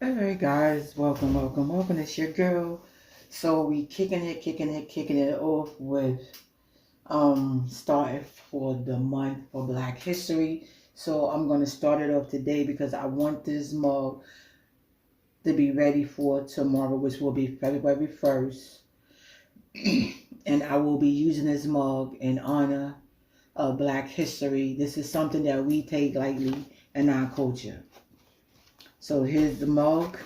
Alright guys, welcome. It's your girl. So we kicking it off with starting for the month for Black History. So I'm gonna start it off today because I want this mug to be ready for tomorrow, which will be February 1st. And I will be using this mug in honor of Black History. This is something that we take lightly in our culture. So here's the mug.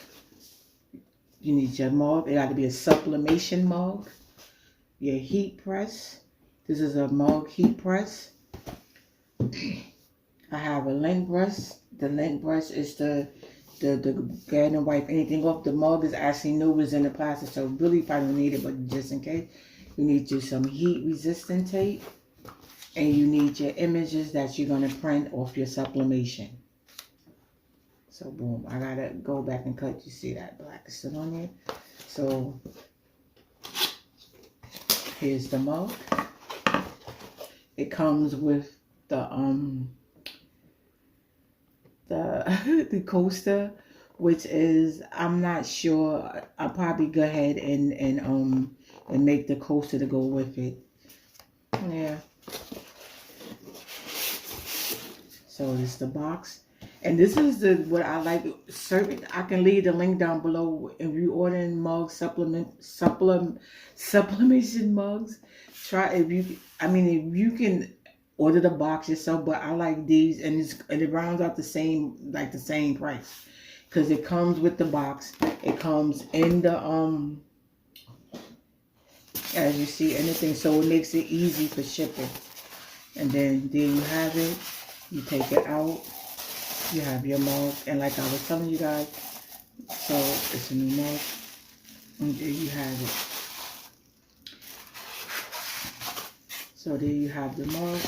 You need your mug. It got to be a sublimation mug. Your heat press. This is a mug heat press. I have a lint brush. The lint brush is the go and wipe anything off. The mug is actually new, is in the plastic, so really probably don't need it, but just in case, you need you some heat resistant tape, and you need your images that you're gonna print off your sublimation. So boom, I gotta go back and cut. You see that black still on there? So here's the mug. It comes with the the coaster, which is, I'm not sure. I'll probably go ahead and make the coaster to go with it. Yeah. So it's the box. And this is the what I like. Certain, I can leave the link down below. If you ordering mugs, sublimation mugs, try if you. I mean, if you can order the box yourself, but I like these, and it rounds out the same, like the same price, because it comes with the box. It comes in the as you see, anything, so it makes it easy for shipping. And then there you have it. You take it out. You have your mug, and like I was telling you guys, so it's a new mug, and there you have it. So there you have the mug.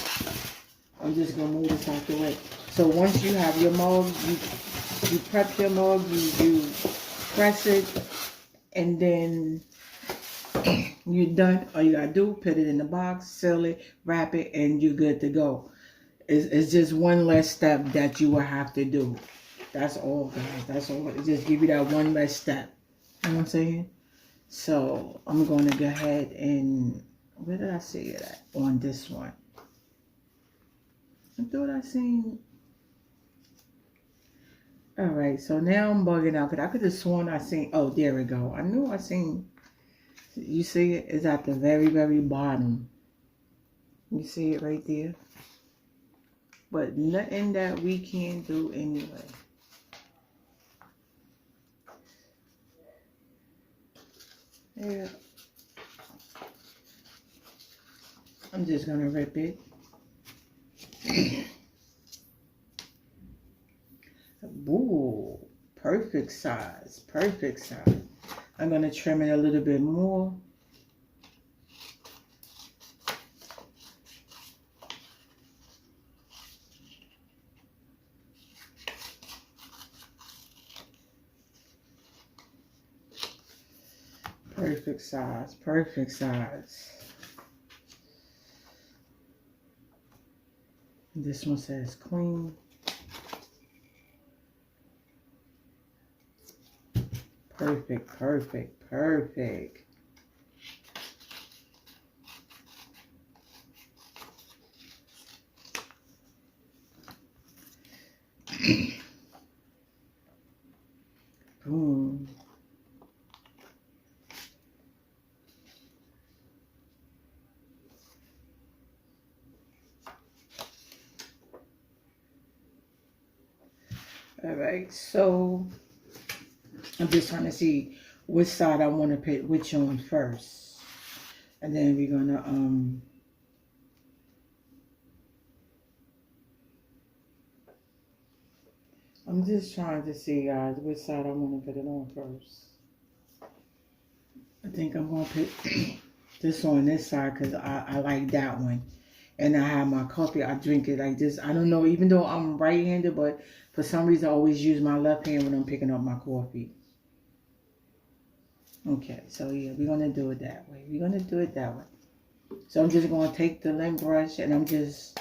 I'm just gonna move this out the way. So once you have your mug, you prep your mug, you press it, and then you're done. All you gotta do, put it in the box, seal it, wrap it, and you're good to go. It's just one less step that you will have to do. That's all, guys. That's all. It just give you that one less step. You know what I'm saying? So I'm going to go ahead and, where did I see it at? On this one. I thought I seen. All right. So now I'm bugging out because I could have sworn I seen. Oh, there we go. I knew I seen. You see it? It's at the very, very bottom. You see it right there? But nothing that we can't do anyway. Yeah. I'm just gonna rip it. Ooh, perfect size, perfect size. I'm gonna trim it a little bit more. Perfect size, perfect size. This one says clean. Perfect, perfect, perfect. Boom. All right, so I'm just trying to see which side I want to put which on first. And then we're gonna I'm just trying to see, guys, which side I want to put it on first. I think I'm gonna put this on this side because I like that one. And I have my coffee, I drink it like this. I don't know, even though I'm right-handed, but for some reason I always use my left hand when I'm picking up my coffee. Okay, so yeah, we're gonna do it that way. We're gonna do it that way. So I'm just gonna take the lint brush and I'm just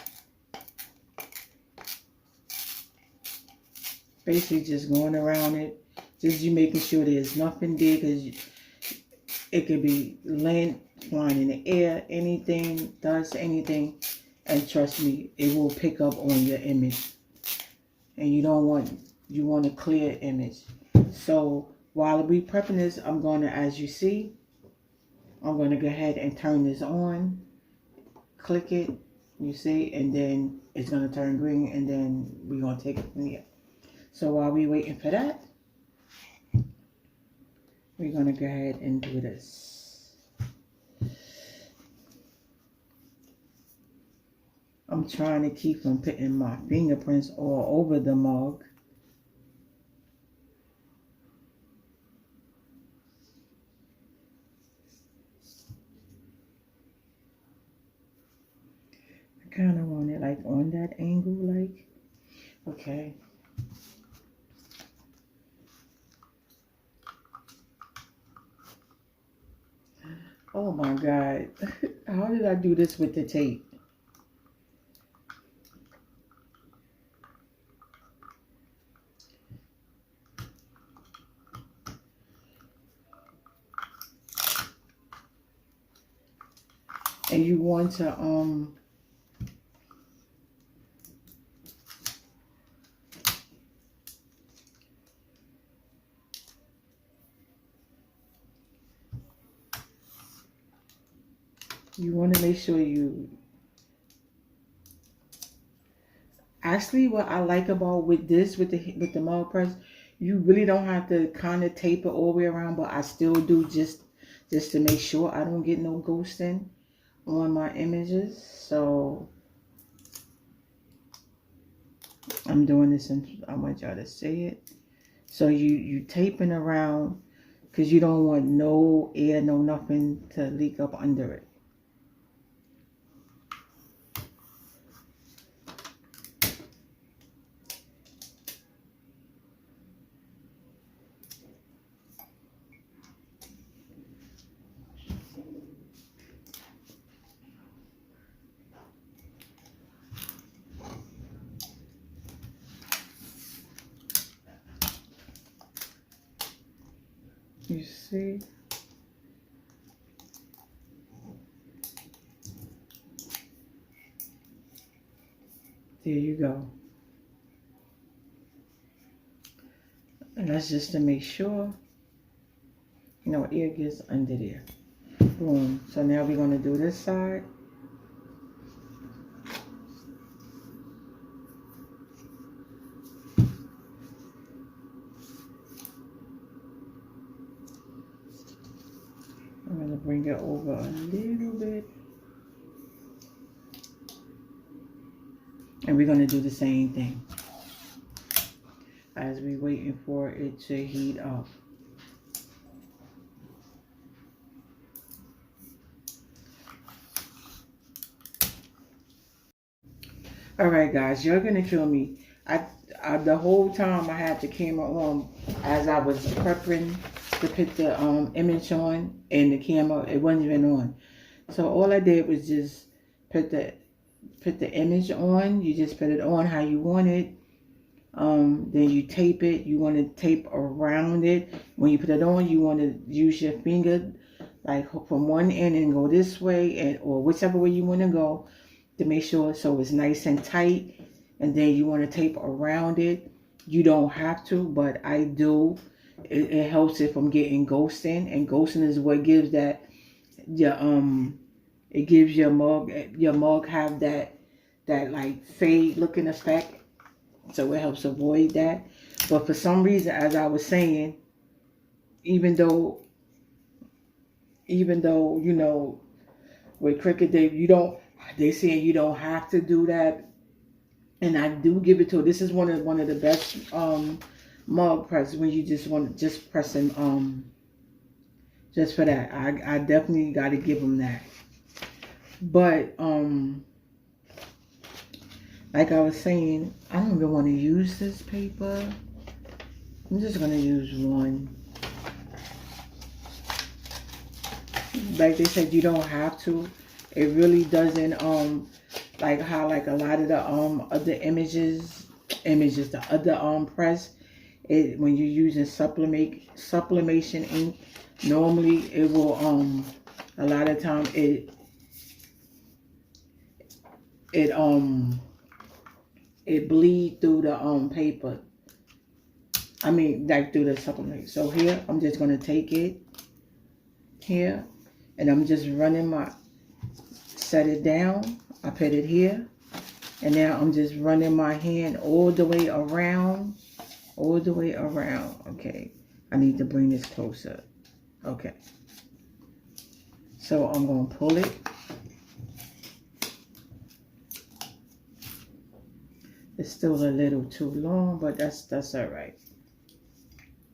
basically just going around it, Just you making sure there's nothing there, because it could be flying in the air, anything, dust, anything. And trust me, it will pick up on your image. And you want a clear image. So while we prepping this, I'm going to, as you see, I'm going to go ahead and turn this on. Click it, you see, and then it's going to turn green, and then we're going to take it from here. So while we waiting for that, we're going to go ahead and do this. I'm trying to keep from putting my fingerprints all over the mug. I kind of want it like on that angle, like, okay. Oh my God, how did I do this with the tape? And you want to make sure you actually, what I like about with the mug press, you really don't have to kind of tape it all the way around, but I still do just to make sure I don't get no ghosting on my images. So I'm doing this, and I want y'all to see it. So you taping around, because you don't want no air, no nothing to leak up under it. You see? There you go. And that's just to make sure, you know, air gets under there. Boom. So now we're going to do this side. I'm going to bring it over a little bit. And we're going to do the same thing as we're waiting for it to heat up. All right, guys, you're going to kill me. The whole time I had the camera on as I was prepping to put the image on, and the camera, it wasn't even on. So all I did was just put the image on. You just put it on how you want it. Then you tape it. You want to tape around it. When you put it on, you want to use your finger like from one end and go this way, or whichever way you want to go, to make sure so it's nice and tight. And then you want to tape around it. You don't have to, but I do. It helps it from getting ghosting, and ghosting is what gives that it gives your mug have that like fade looking effect. So it helps avoid that. But for some reason, as I was saying, even though you know, with Cricut, they saying you don't have to do that, and I do give it to her. This is one of the best mug press when you just want to just pressing just for that. I definitely got to give them that. But like I was saying, I don't even want to use this paper. I'm just gonna use one. Like they said, you don't have to. It really doesn't like how like a lot of the other images, the other press, it when you're using sublimation ink, normally it will a lot of time it it bleed through the paper. I mean, like through the supplement. So here I'm just gonna take it here, and I'm just running my, set it down. I put it here, and now I'm just running my hand all the way around, all the way around. Okay, I need to bring this closer. Okay, so I'm gonna pull it. It's still a little too long, but that's all right.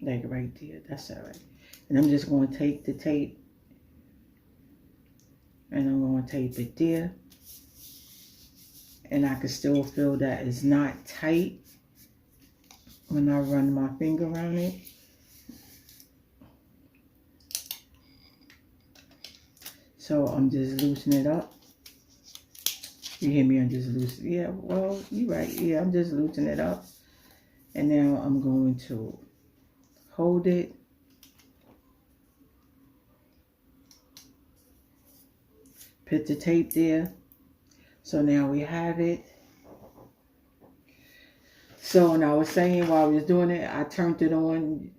Like right there, that's all right. And I'm just going to take the tape, and I'm going to tape it there. And I can still feel that it's not tight when I run my finger around it. So I'm just loosening it up. You hear me? I'm just loosening. Yeah, well, you're right. Yeah, I'm just loosening it up. And now I'm going to hold it. Put the tape there. So now we have it. So when I was saying while I was doing it, I turned it on.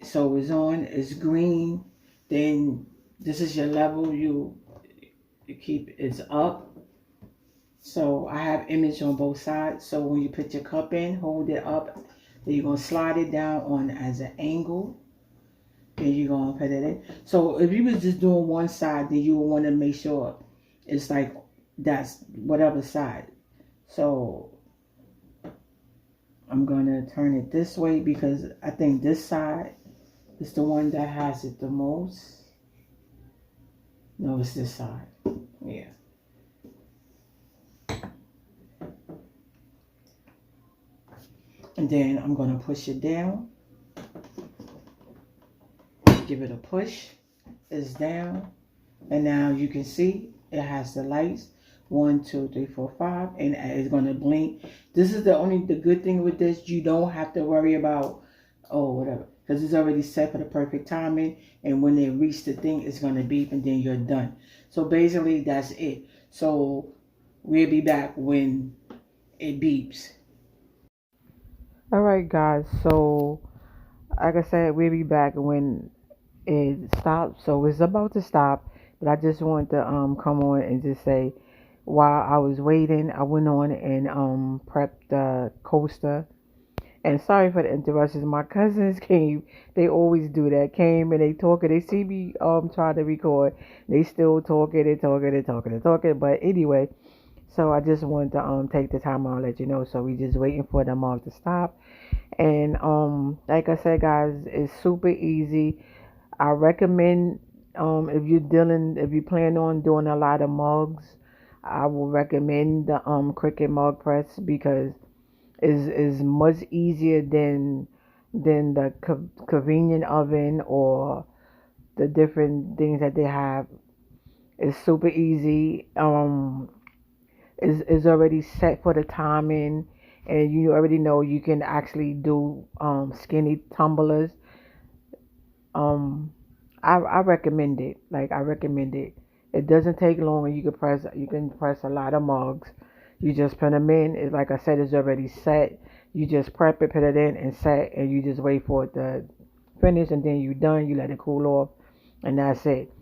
So it's on, it's green. Then this is your level. You keep it's up. So I have image on both sides. So when you put your cup in, hold it up. Then you're going to slide it down on as an angle. Then you're going to put it in. So if you was just doing one side, then you would want to make sure it's like that's whatever side. So I'm going to turn it this way because I think this side is the one that has it the most. No, it's this side. Yeah. And then I'm going to push it down. Give it a push. It's down. And now you can see it has the lights. 1, 2, 3, 4, 5. And it's going to blink. This is the good thing with this. You don't have to worry about, oh, whatever. Because it's already set for the perfect timing. And when they reach the thing, it's going to beep and then you're done. So basically, that's it. So we'll be back when it beeps. Alright guys, so like I said, we'll be back when it stops. So it's about to stop, but I just wanted to come on and just say while I was waiting, I went on and prepped the coaster. And sorry for the interruptions. My cousins came. They always do that. Came and they talking. They see me trying to record. They still talking and talking and talking and talking. But anyway, so I just wanted to take the time out and let you know. So we just waiting for the mug to stop. And like I said, guys, it's super easy. I recommend if you plan on doing a lot of mugs, I will recommend the Cricut mug press because is much easier than the convenient oven or the different things that they have. It's super easy. Is already set for the timing, and you already know you can actually do skinny tumblers. um I recommend it. Like I recommend it. It doesn't take long, and you can press a lot of mugs. You just put them in. It's like I said, it's already set. You just prep it, put it in, and set, and you just wait for it to finish, and then you're done. You let it cool off, and that's it.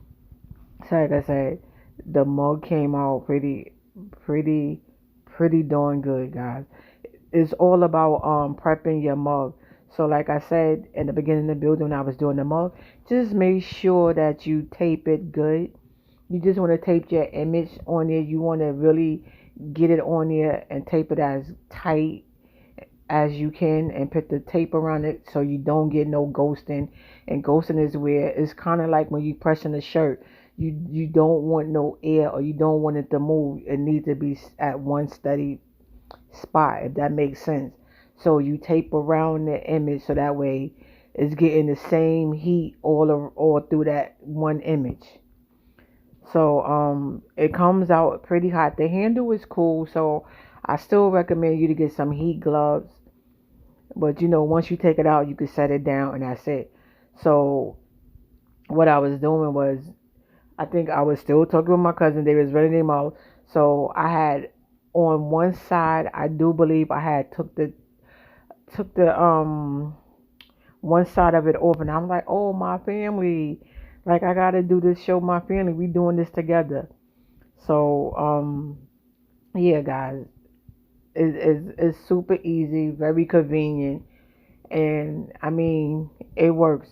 So like I said, the mug came out pretty, pretty darn good, guys. It's all about prepping your mug. So like I said in the beginning of the building when I was doing the mug, just make sure that you tape it good. You just want to tape your image on there. You want to really get it on there and tape it as tight as you can and put the tape around it so you don't get no ghosting. And ghosting is where it's kind of like when you pressing a shirt. You don't want no air or you don't want it to move. It needs to be at one steady spot, if that makes sense. So you tape around the image so that way it's getting the same heat all through that one image. So it comes out pretty hot. The handle is cool, so I still recommend you to get some heat gloves. But once you take it out, you can set it down and that's it. So what I was doing was, I think I was still talking with my cousin. They was running their mouth. So I had, on one side, I do believe I had took the one side of it off, and I'm like, oh, my family, like I gotta do this, show my family we doing this together. So yeah, guys, it's super easy, very convenient, and I mean it works.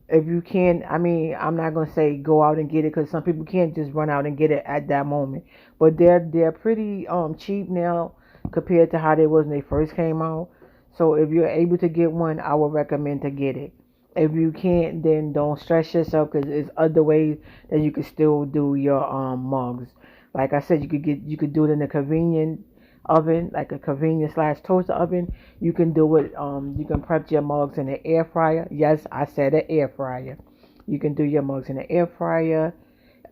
If you can, I mean, I'm not gonna say go out and get it because some people can't just run out and get it at that moment. But they're pretty cheap now compared to how they was when they first came out. So if you're able to get one, I would recommend to get it. If you can't, then don't stress yourself because there's other ways that you can still do your mugs. Like I said, you could do it in a convenient oven, like a convenient slash toaster oven. You can do it. You can prep your mugs in the air fryer. Yes, I said an air fryer. You can do your mugs in the air fryer.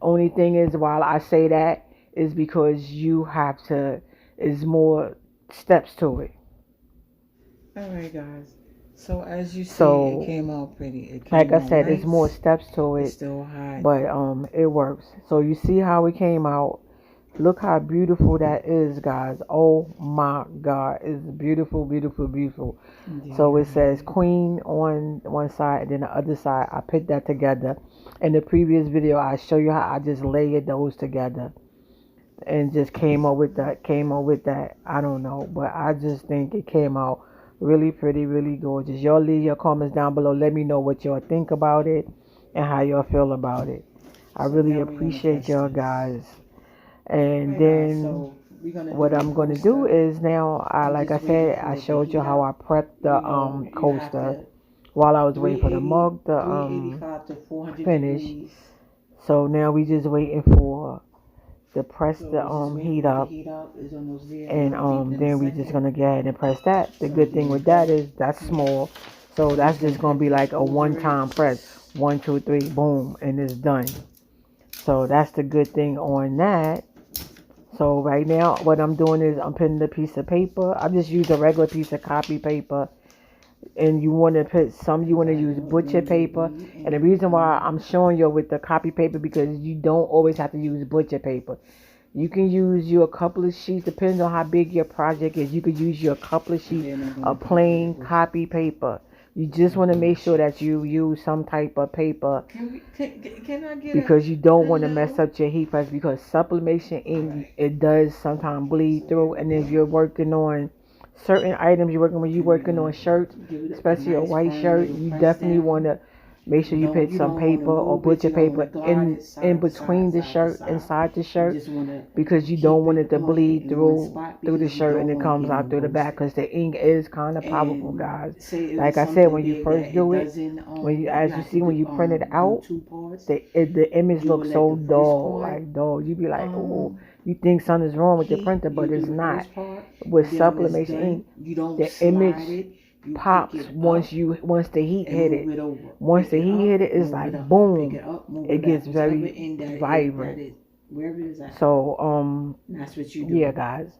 Only thing is, while I say that, is because you have to. Is more steps to it. Alright, guys. So as you see, it So, came out pretty. It like came I out said, it's more nice. steps to It's it, still hot. but it works. So you see how it came out. Look how beautiful that is, guys. Oh my God. It's beautiful, beautiful, beautiful. Indeed, So it says indeed. queen on one side and then the other side. I put that together. In the previous video, I show you how I just layered those together and just came up with that. I don't know, but I just think it came out really pretty, really gorgeous. Y'all leave your comments down below. Let me know what y'all think about it and how y'all feel about it. I So really now we're gonna appreciate press y'all this. guys. And Alright, guys. then So we're gonna do what the I'm gonna do coaster. is now, I'm like I just waiting said, I for it to showed you heat how I up. prepped the You have coaster to while I was waiting for the 380, mug to 385 to 400 finish. degrees. So now we just waiting for the press So the we're just waiting heat for it to up, heat up. It's almost there. It's and gonna beep in a then we just second. gonna go ahead and press that. The So good there thing you with that go. is that's Yeah. small, so I'm that's just just gonna gonna put be this like a one over it. time press. Just 1, 2, 3, boom, and it's done. So that's the good thing on that. So right now, what I'm doing is I'm putting the piece of paper. I just use a regular piece of copy paper, and you want to put some. You you want to got use your butcher paper, baby and the and reason why I'm showing you with the copy paper because you don't always have to use butcher paper. You can use you a couple of sheets, depending on how big your project is. You could use you a couple of and sheets then I'm gonna of beat it plain with copy paper. You just want to make sure sheet. that you use some type of paper Can I get a because you don't want to mess hello? up your heat press because sublimation All ink right. it does sometimes bleed So here through. we And if go. you're working on certain items, you're working when you're And we're working gonna on shirts, give it a especially a nice white firm shirt, little you press definitely want down. to make sure you put You some don't want to paper or move it. butcher You don't want to paper glide it in side to side, between the side to shirt, side. inside the You shirt, just want to because you don't keep want it it to on it bleed in one through spot the because you shirt and don't it want to comes get out no through the back roasted. because the ink is kind of powerful, And guys. say if Like it's I said, something when you big first that it do it, doesn't you as you have to see when you print it do out, two parts. the image You will looks let so the first dull, part like dull. You be like, oh, um you think something's wrong with your heat. printer, You but do it's the not. first part, With and then when it's sublimation done, ink, you don't the image slide it. You pick pops it up once the heat and hit move it. it over. Once Pick the it heat hit up, it, it's move it like up. Pick boom. it up, move It it back. gets Whichever very end that vibrant. is, wherever it is at. So And that's what you yeah, do. guys.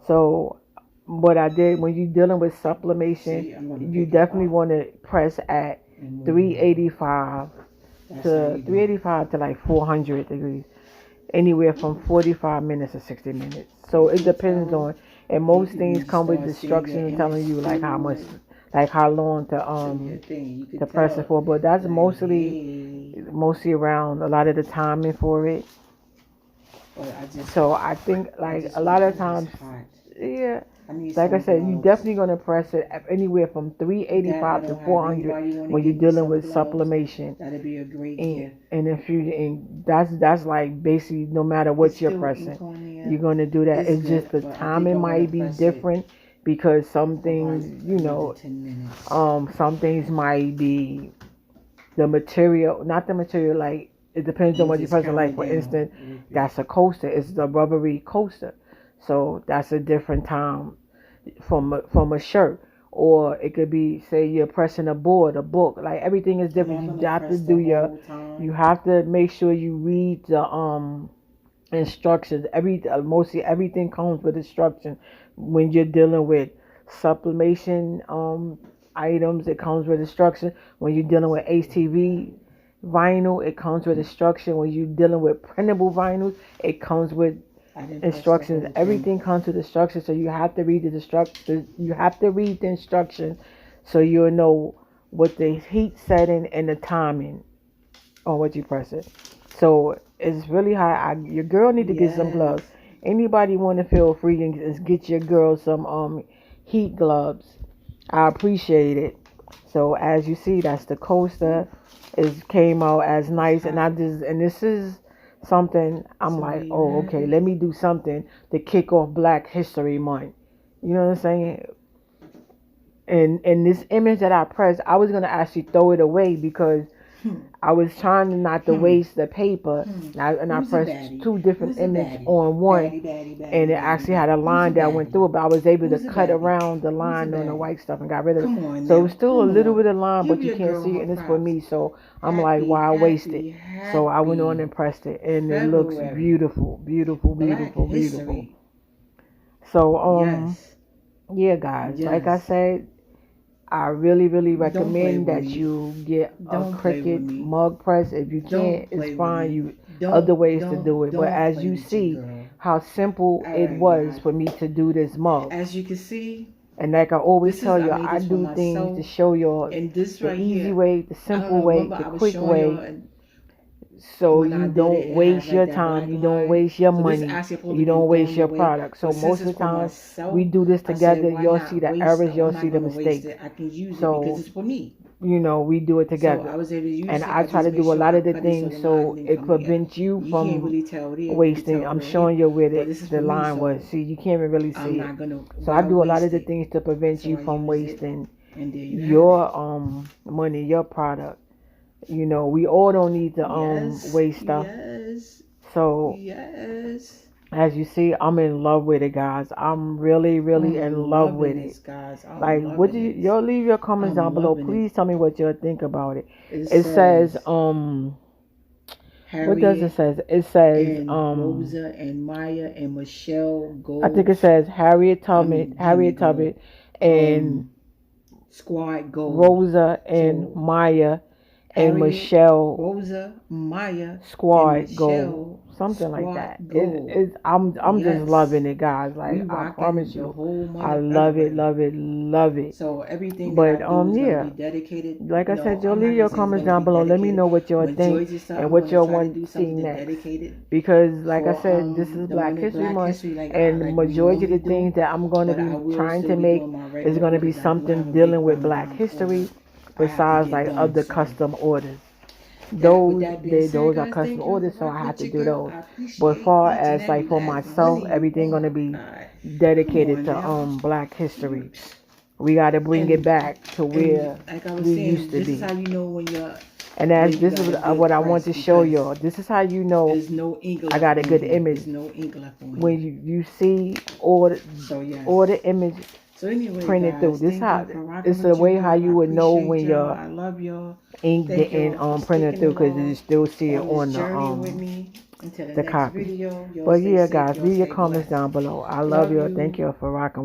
So what I did when you're dealing with sublimation, See, I'm gonna you pick it definitely up want to press at and move it over. 385 That's how to you do it. 385 to like 400 degrees, anywhere from 45 minutes to 60 minutes. So You it can depends tell on, and when most things you come with start seeing your instructions image telling you like how much, forming like how long to your thing. You can to press it tell, for. But that's like, mostly hey, around a lot of the timing for it. but I just, So I think I like just a want lot to of do this times, hot. yeah. I need Like I some said, you gloves. definitely gonna press it anywhere from I 385 to don't have 400 anybody want to when you're give me dealing some with gloves. sublimation. That'd be a great And, gift. and if you and that's like basically no matter It's what you're still pressing, ink on you're there. gonna do that. It's It's just good, the but I think timing I want to might be press it different because some for about things, another 10 minutes. some things might be the material, not the material. Like it depends I'm on gonna what you're just pressing. count Like it for down instance, a little bit. that's a coaster. It's the rubbery coaster, so that's a different time from a shirt. Or it could be, say, you're pressing a board, a book. Like everything is I'm different. not You gonna have to press do the your, whole you time. have to make sure you read the instructions. Mostly everything comes with instructions when you're dealing with sublimation items. It comes with instruction. When you're dealing with HTV vinyl, it comes with instruction. When you're dealing with printable vinyls, it comes with instructions. Everything comes with instructions, so you have to read the instructions. You have to read the instructions, so you'll know what the heat setting and the timing on what you press it. So it's really high. Your girl need to get some gloves. Anybody want to feel free and get your girl some heat gloves. I appreciate it. So as you see, that's the coaster. It came out as nice, and this is something I'm like, oh, okay, let me do something to kick off Black History Month. You know what I'm saying? And this image that I pressed, I was gonna actually throw it away because I was trying not to waste the paper, and I pressed two different images on one, and it actually had a line that went through it, but I was able to cut around the line on the white stuff and got rid of it. So it was still a little bit of line, but you can't see it, and it's for me, so I'm like, why waste it? So I went on and pressed it, and it looks beautiful, beautiful, beautiful, beautiful. So, yeah, guys, like I said, I really, really recommend that you get a Cricut mug press. If you can't, it's fine. You other ways to do it. But as you see how simple it was for me to do this mug. As you can see. And like I always tell you, I do things to show you the easy way, the simple way, the quick way. So you don't waste your time, you don't waste your money, you don't waste your product. So most of the time we do this together, you'll see the errors, you'll see the mistakes. So, you know, we do it together. And I try to do a lot of the things so it prevents you from wasting. I'm showing you where the line was. See, you can't even really see it. So I do a lot of the things to prevent you from wasting your money, your product. You know, we all don't need to waste stuff. So as you see, I'm in love with it, guys. I'm really, really in love with it. Like, what do y'all leave your comments down below? Please tell me what y'all think about it. It says what does it say? It says Rosa and Maya and Michelle Gold. I think it says Harriet Tubman and Squad Gold. Rosa and Maya and Michelle Rosa, Maya, Squad Gold, something like that. I'm just loving it, guys. Like, I promise you, I love it, love it, love it. So everything. But yeah, be dedicated. Like I said, y'all leave your comments down below. Let me know what y'all think and what y'all want to see next. Because like I said, this is Black History Month, and the majority of the things that I'm going to be trying to make is going to be something dealing with Black history. Besides like other custom orders, those are custom orders, so I have to do those. But far as like for myself, everything gonna be dedicated to Black history. We gotta bring it back to where we used to be. This is how you know when you're. And as this is what I want to show y'all. This is how you know I got a good image. When you see all the images. So anyway, print it through. This how it's the way how you would know when your ink getting printed through, because you still see it on the copy. But yeah, guys, leave your comments down below. I love you. Thank you for rocking.